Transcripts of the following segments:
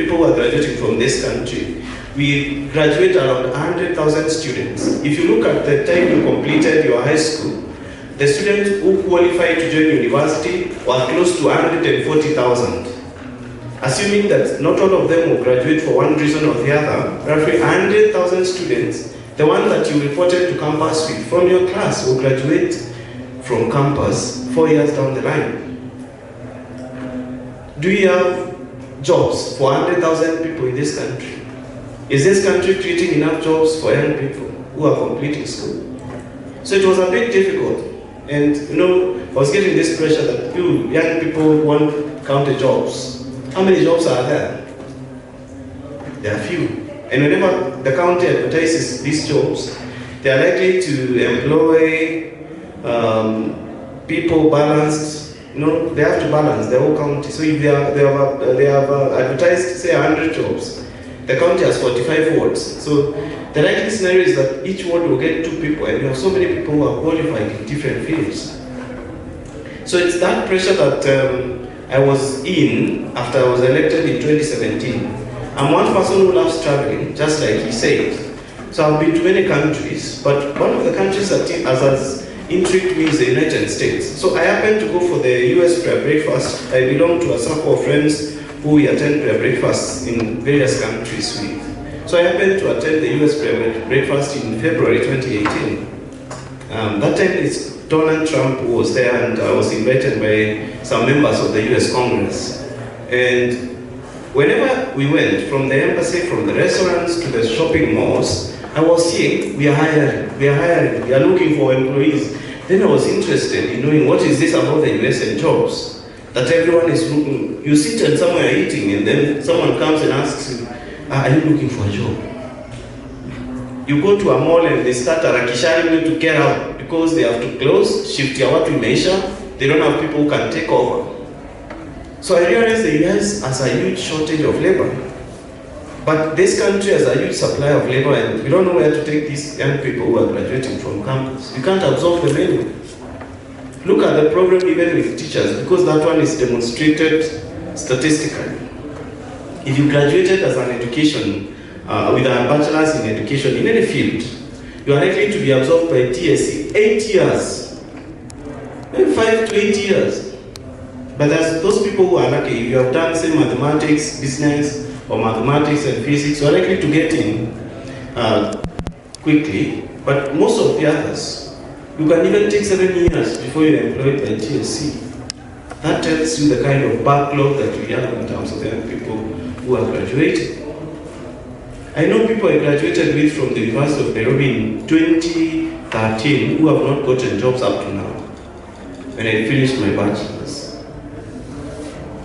people who are graduating from this country, we graduate around 100,000 students. If you look at the time you completed your high school, the students who qualified to join university were close to 140,000. Assuming that not all of them will graduate for one reason or the other, roughly 100,000 students, the one that you reported to campus with from your class will graduate from campus 4 years down the line. Do we have jobs for 100,000 people in this country? Is this country creating enough jobs for young people who are completing school? So it was a bit difficult. And you know, I was getting this pressure that you young people want county jobs. How many jobs are there? There are few. And whenever the county advertises these jobs, they are likely to employ people balanced. You know, they have to balance the whole county. So if they have advertised, say, 100 jobs, the county has 45 wards. So the likely scenario is that each ward will get 2 people, and you have so many people who are qualified in different fields. So it's that pressure that I was in after I was elected in 2017. I'm one person who loves traveling, just like he said. So I've been to many countries, but one of the countries that has intrigued me is the United States. So I happened to go for the US prayer breakfast. I belong to a circle of friends who we attend prayer breakfasts in various countries with. So I happened to attend the US prayer breakfast in February 2018. That time Donald Trump was there, and I was invited by some members of the US Congress. And whenever we went, from the embassy, from the restaurants to the shopping malls, I was seeing, we are hiring, we are looking for employees. Then I was interested in knowing what is this about the US and jobs, that everyone is looking. You sit and somewhere eating, and then someone comes and asks you, are you looking for a job? You go to a mall and they start harakishani you to get out because they have to close, shift ya watu imeisha, they don't have people who can take over. So I realized the US has a huge shortage of labor. But this country has a huge supply of labor, and we don't know where to take these young people who are graduating from campus. You can't absorb them anyway. Look at the problem even with teachers, because that one is demonstrated statistically. If you graduated as an education, with a bachelor's in education in any field, you are likely to be absorbed by TSC 8 years, maybe 5 to 8 years. But there's those people who are lucky. If you have done, say, mathematics, business, or mathematics and physics, you are likely to get in quickly. But most of the others, you can even take 7 years before you're employed by TSC. That tells you the kind of backlog that we have in terms of young people who are graduating. I know people I graduated with from the University of Nairobi in 2013 who have not gotten jobs up to now, when I finished my bachelor's.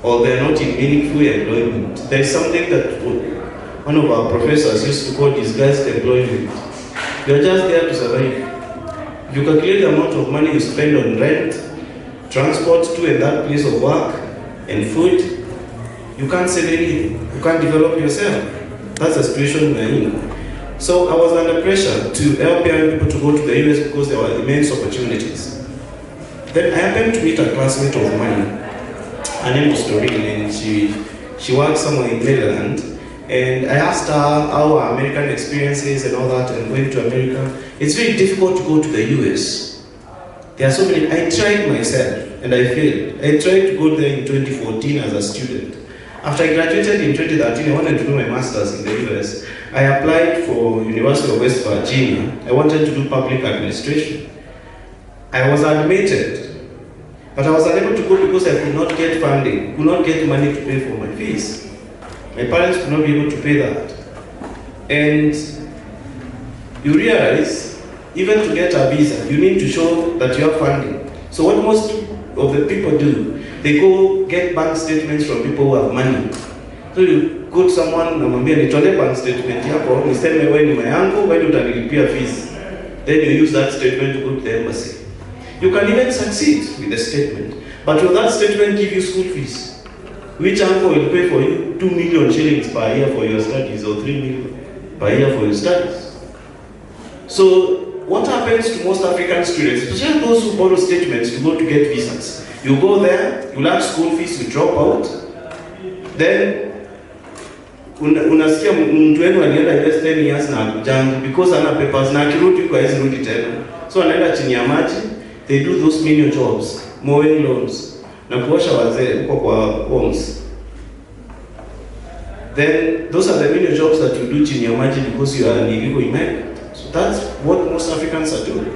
Or they're not in meaningful employment. There is something that one of our professors used to call disguised employment. You're just there to survive. If you calculate the amount of money you spend on rent, transport to and that place of work, and food, you can't save anything. You can't develop yourself. That's the situation we're in. So I was under pressure to help young people to go to the US because there were immense opportunities. Then I happened to meet a classmate of mine. Her name was Doreen, and she worked somewhere in Maryland. And I asked her how her American experience is and all that, and going to America. It's very difficult to go to the US. There are so many. I tried myself, and I failed. I tried to go there in 2014 as a student. After I graduated in 2013, I wanted to do my master's in the US. I applied for University of West Virginia. I wanted to do public administration. I was admitted, but I was unable to go because I could not get funding, could not get money to pay for my fees. My parents could not be able to pay that. And you realize, even to get a visa, you need to show that you have funding. So what most of the people do, they go get bank statements from people who have money. So you go to someone, namwambia nitolee bank statement yako, niseme wewe ni mayangu, wewe utanilipia fees. Then you use that statement to go to the embassy. You can even succeed with the statement, but will that statement give you school fees? Which uncle will pay for you 2 million shillings per year for your studies, or 3 million per year for your studies? So what happens to most African students, especially those who borrow statements to go to get visas? You go there, you lack school fees, you drop out. Then unasikia mtu wenu alienda US 10 years na kujangu because ana papers na akirudi kwa hizi rudi tena. So anaenda chini ya maji, they do those menial jobs, mowing lawns, na kuosha wazee huko kwa homes. Then those are the menial jobs that you do chini ya maji because you are an illegal immigrant. So that's what most Africans are doing.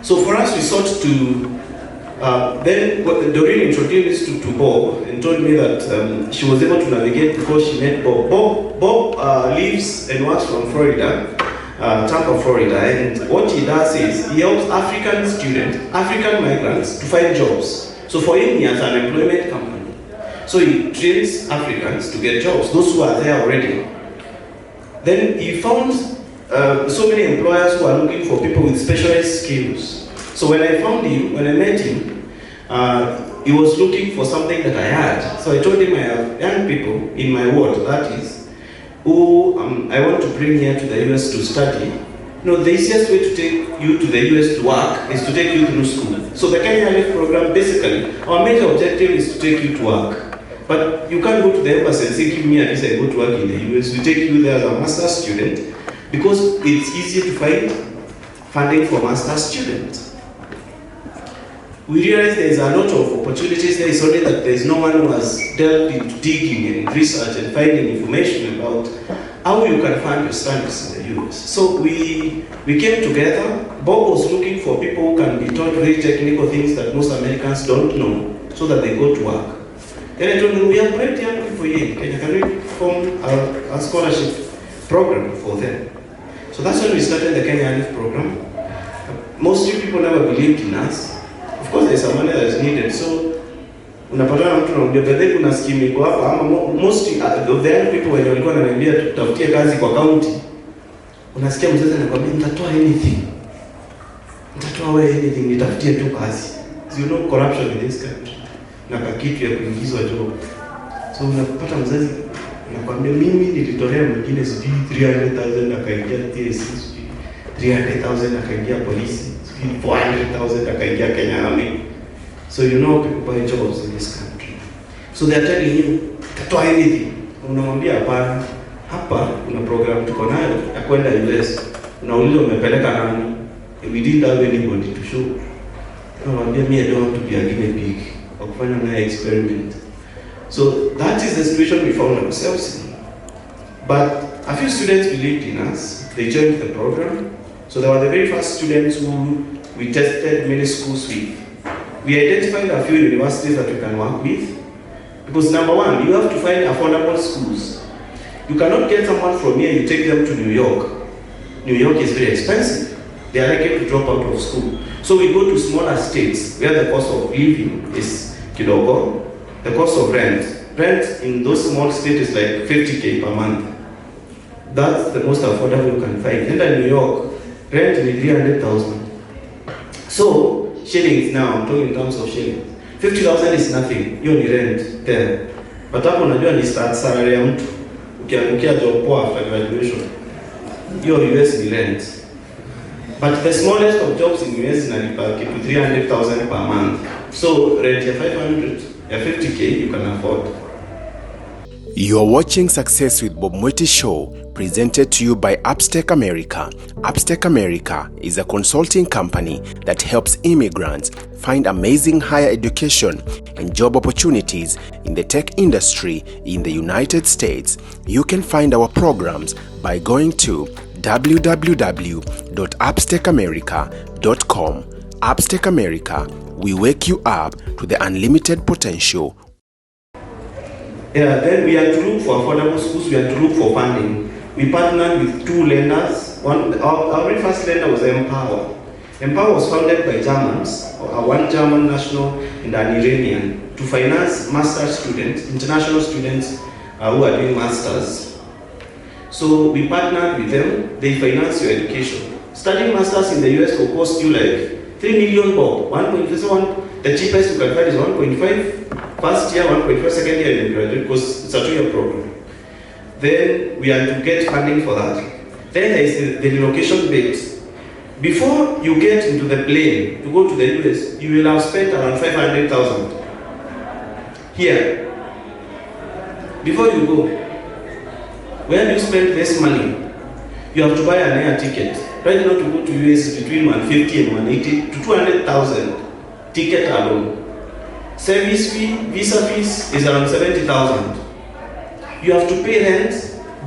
So for us, we sought to then Doreen introduced to Bob and told me that she was able to navigate because she met Bob. Bob lives and works from Florida, Tampa, Florida, and what he does is he helps African migrants to find jobs. So for him, he has an employment company. So he trains Africans to get jobs, those who are there already. Then he found so many employers who are looking for people with specialized skills. So when I met him, he was looking for something that I had. So I told him I have young people in my ward, that is, who I want to bring here to the US to study. The easiest way to take you to the US to work is to take you through school. So the Kenya Airlift program, basically, our major objective is to take you to work. But you can't go to the embassy and say, give me a visa, I go to work in the US. We take you there as a master's student because it's easier to find funding for master's students. We realize there is a lot of opportunities there. It's only that there is no one who has delved into digging and research and finding information about how you can fund your studies in the US. So we came together. Bob was looking for people who can be taught very technical things that most Americans don't know so that they go to work. Then I told him, we have great young people here in Kenya. Can we form a scholarship program for them? So that's when we started the Kenya Airlift program. Mostly people never believed in us. Of course, there's some money that is needed. So, unapatana mtu na unajua bedhe kuna scheme iko hapa ama mostly of the young people when walikuwa wananiambia tutafutie kazi kwa county. Unasikia mzazi anakuambia nitatoa anything. Nitatoa wewe anything, nitafutie tu kazi. You know corruption in this country. Na kitu ya kuingizwa job. So unapata mzazi anakuambia mimi nilitolea mwingine sijui 300,000 akaingia TSC, 300,000 akaingia polisi. 400,000 akaingia Kenya Army. So you know people buy jobs in this country. So they are telling you, tatoa anything. Unamwambia hapana, hapa kuna program tuko nayo ya kwenda US. Unauliza umepeleka nani? We didn't have anybody to show. Unamwambia me I don't want to be a guinea pig. Wakufanya na experiment. So that is the situation we found ourselves in. But a few students believed in us. They joined the program. So they were the very first students who we tested many schools with. We identified a few universities that we can work with. Because number one, you have to find affordable schools. You cannot get someone from here, you take them to New York. New York is very expensive. They are likely to drop out of school. So we go to smaller states where the cost of living is Kiogora, the cost of rent. Rent in those small states is like 50K per month. That's the most affordable you can find. And in New York, rent is 300,000. So, shillings now, I'm talking in terms of shillings. 50,000 is nothing, you only rent there. But hapo unajua ni start salary ya mtu. Ukiangukia job poa after graduation. Your US ni rent. But the smallest of jobs in US inalipa kitu 300,000 per month. So, rent ya 500, ya 50K you can afford. You are watching Success with Bob Mwiti Show, presented to you by Upstack America. Upstack America is a consulting company that helps immigrants find amazing higher education and job opportunities in the tech industry in the United States. You can find our programs by going to www.upstackamerica.com. Upstack America, we wake you up to the unlimited potential. Then we had to look for affordable schools, we had to look for funding. We partnered with two lenders. Our very first lender was Empower. Empower was founded by Germans, one German national and an Iranian, to finance master's students, international students who are doing masters. So we partnered with them, they finance your education. Studying masters in the US will cost you like 3 million Bob. 1.1, the cheapest you can find is 1.5. First year, 1.5, second year, and then graduate, because it's a 2-year program. Then we had to get funding for that. Then there is the relocation bit. Before you get into the plane to go to the US, you will have spent around 500,000 here. Before you go, when you spend this money, you have to buy an air ticket. Right now to go to US between 150 and 180 to 200,000 ticket alone. Service fee, visa fees is around 70,000. You have to pay rent,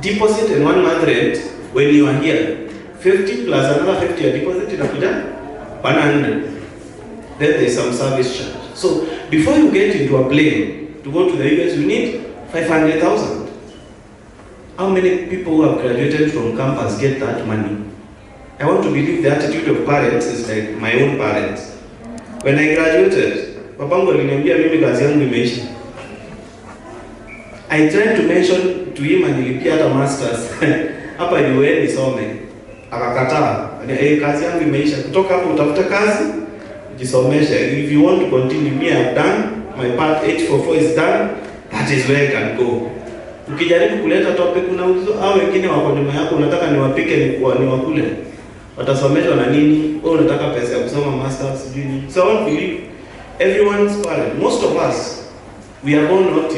deposit and 1 month rent when you are here. 50 plus another 50 a deposit in Abuja, 100. Then there is some service charge. So before you get into a plane to go to the US, you need 500,000. How many people who have graduated from campus get that money? I want to believe the attitude of parents is like my own parents. When I graduated, Papangu aliniambia mimi kazi yangu imeisha. I tried to mention to him and nilipia hata masters. Hapa UN nisome. Akakataa. Kazi yangu imeisha. Kutoka hapo utafuta kazi, jisomeshe. If you want to continue, me I've done my part. 844 is done. That is where I can go. Ukijaribu kuleta topic unaulizwa au wengine wako nyuma yako unataka niwapike ni wakule. Watasomeshwa na nini? Wewe unataka pesa ya kusoma masters nini? So I don't believe everyone's parent. Most of us, we are born not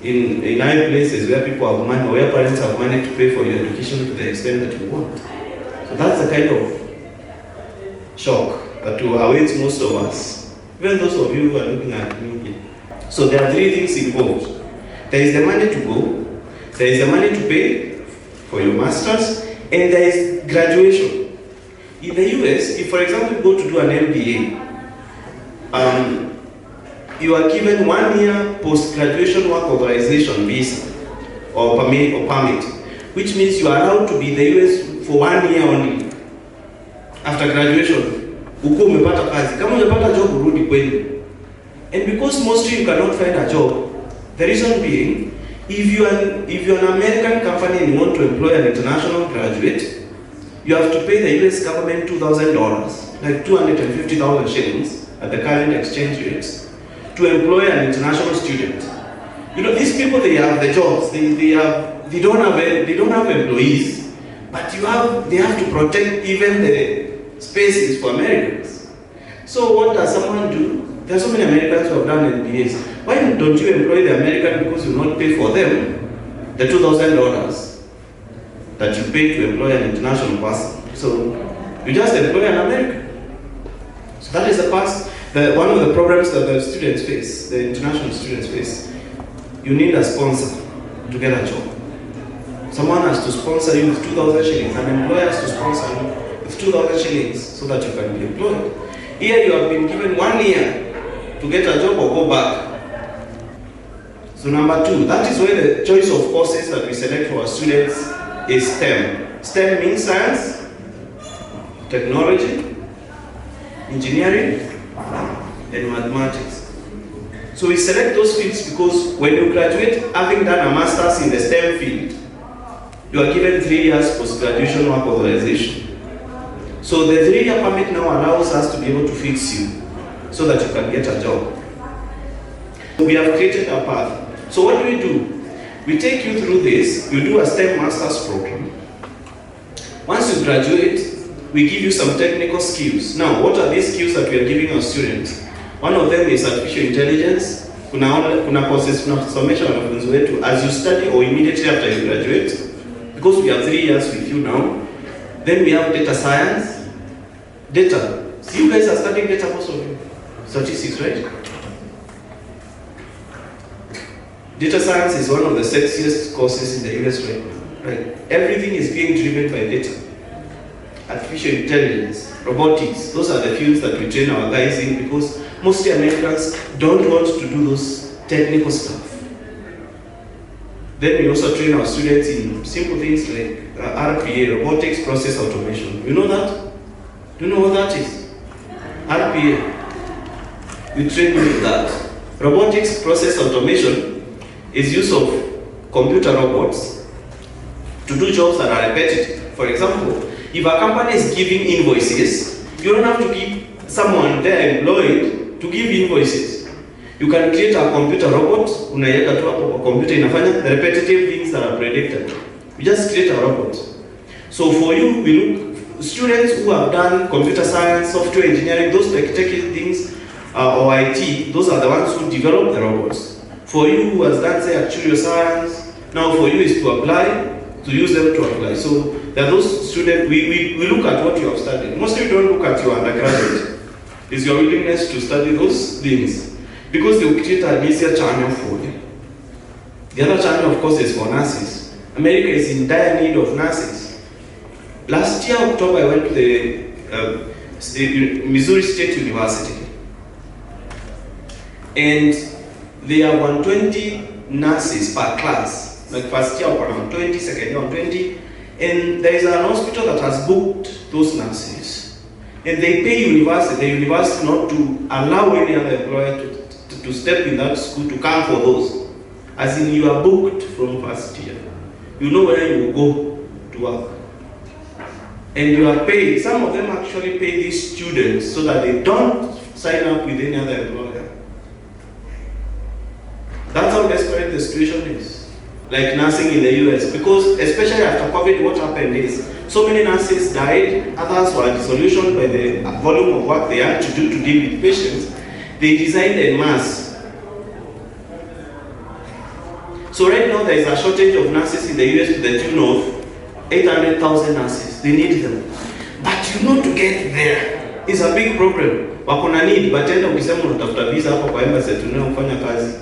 in high places where people have money or where parents have money to pay for your education to the extent that you want. So that's the kind of shock that awaits most of us. Even those of you who are looking at me. So there are 3 things involved. There is the money to go, there is the money to pay for your masters, and there is graduation. In the US, if for example you go to do an MBA, you are given 1 year post-graduation work authorization visa or permit, which means you are allowed to be in the US for 1 year only. After graduation, uko umepata kazi. Kama umepata job, urudi kwenu. And because mostly you cannot find a job, the reason being, if you're an American company and you want to employ an international graduate, you have to pay the US government $2,000, like 250,000 shillings at the current exchange rates, to employ an international student. You know, these people, they have the jobs, they don't have employees, but they have to protect even the spaces for Americans. So what does someone do? There are so many Americans who have done MBAs. Why don't you employ the American because you not pay for them the $2,000 that you pay to employ an international person? So you just employ an American. So that is one of the problems that the students face, the international students face. You need a sponsor to get a job. Someone has to sponsor you with 2,000 shillings. An employer has to sponsor you with 2,000 shillings so that you can be employed. Here you have been given 1 year to get a job or go back. So number 2, that is why the choice of courses that we select for our students is STEM. STEM means science, technology, engineering, and mathematics. So we select those fields because when you graduate, having done a master's in the STEM field, you are given 3 years post-graduation work authorization. So the 3-year permit now allows us to be able to fix you so that you can get a job. We have created a path. So what do? We take you through this. You do a STEM master's program. Once you graduate, we give you some technical skills. Now, what are these skills that we are giving our students? One of them is artificial intelligence. Kuna courses tunasomesha wanafunzi wetu as you study or immediately after you graduate, because we have 3 years with you now. Then we have data science. Data. So you guys are studying data, most of you. Statistics, right? Data science is one of the sexiest courses in the US right now. Right? Everything is being driven by data. Artificial intelligence, robotics, those are the fields that we train our guys in because mostly Americans don't want to do those technical stuff. Then we also train our students in simple things like RPA, robotics process automation. You know that? Do you know what that is? RPA. We train you with that. Robotics process automation is use of computer robots to do jobs that are repetitive. For example, if a company is giving invoices, you don't have to keep someone there employed to give invoices. You can create a computer robot, unaiweka tu hapo kwa computer inafanya the repetitive things that are predicted. You just create a robot. So for you, we look students who have done computer science, software engineering, those technical things, or IT, those are the ones who develop the robots. For you who has done, say, actuarial science, now for you is to apply, to use them to apply. So there are those students, we look at what you have studied. Mostly we don't look at your undergraduate. It's your willingness to study those things. Because they will create an easier channel for you. The other channel, of course, is for nurses. America is in dire need of nurses. Last year, October, I went to the Missouri State University. And there are 120 nurses per class. Like first year, around 20, second year, 20. And there is an hospital that has booked those nurses. And they pay the university not to allow any other employer to step in that school to come for those. As in, you are booked from first year. You know where you will go to work. And you are paid. Some of them actually pay these students so that they don't sign up with any other employer. That's how desperate the situation is. Like nursing in the US. Because especially after COVID, what happened is so many nurses died, others were disillusioned by the volume of work they had to do to deal with patients. They designed en masse. So right now there is a shortage of nurses in the US to the tune of 800,000 nurses. They need them. But to get there is a big problem. Wakona need, but enda ukisema unatafuta visa hapo kwa embassy tunayofanya kazi.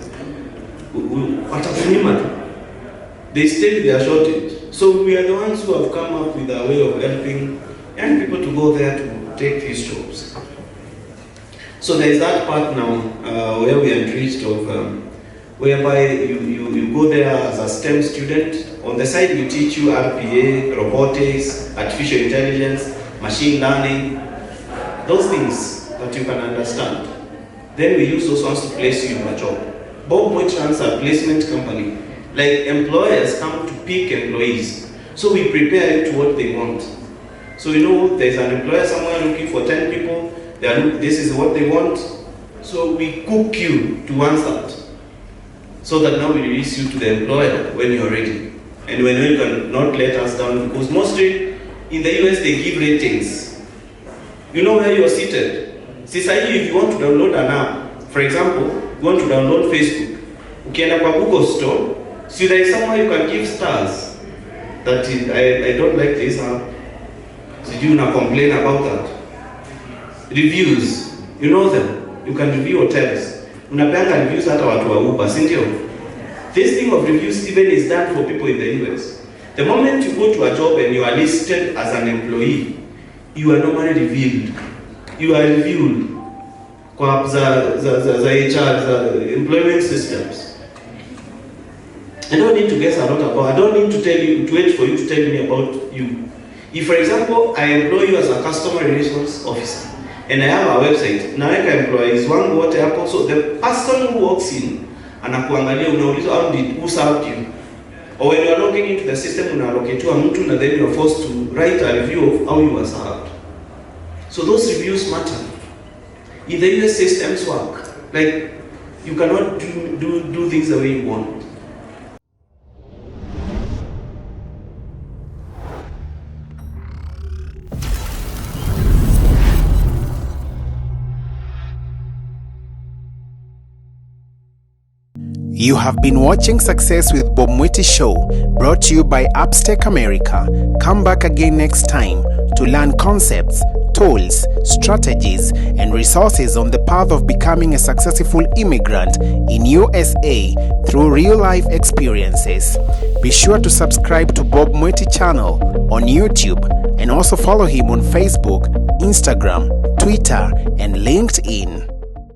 Watakunyima tu. They still their shortage. So we are the ones who have come up with a way of helping young people to go there to take these jobs. So there is that part now where we are enriched of, whereby you go there as a STEM student. On the side we teach you RPA, robotics, artificial intelligence, machine learning, those things that you can understand. Then we use those ones to place you in a job. Bob Mwiti runs a placement company. Like employers come to pick employees. So we prepare you to what they want. So there's an employer somewhere looking for 10 people. This is what they want. So we cook you to answer that. So that now we release you to the employer when you're ready. And when you cannot let us down, because mostly in the US they give ratings. You know where you're seated. Society, if you want to download an app, for example, you want to download Facebook, ukienda kwa Google Store, so there is somewhere you can give stars. That I don't like this app. So you now complain about that. Reviews, you know them. You can review hotels. Unapeanga reviews hata watu wa Uber, si ndio? This thing of reviews even is done for people in the US. The moment you go to a job and you are listed as an employee, you are normally revealed. You are reviewed kwa za HR, za employment systems. I don't need to guess a lot about. I don't need to tell you, to wait for you to tell me about you. If, for example, I employ you as a customer relations officer, and I have a website, naweka employees wangu wote hapo, so the person who walks in, anakuangalia, unaulizwa who served you. Or when you are logging into the system, unaloketiwa mtu, and then you are forced to write a review of how you were served. So those reviews matter. In the US systems work. Like, you cannot do things the way you want. You have been watching Success with Bob Mwiti Show, brought to you by Upstake America. Come back again next time to learn concepts, tools, strategies, and resources on the path of becoming a successful immigrant in USA through real-life experiences. Be sure to subscribe to Bob Mwiti channel on YouTube and also follow him on Facebook, Instagram, Twitter, and LinkedIn.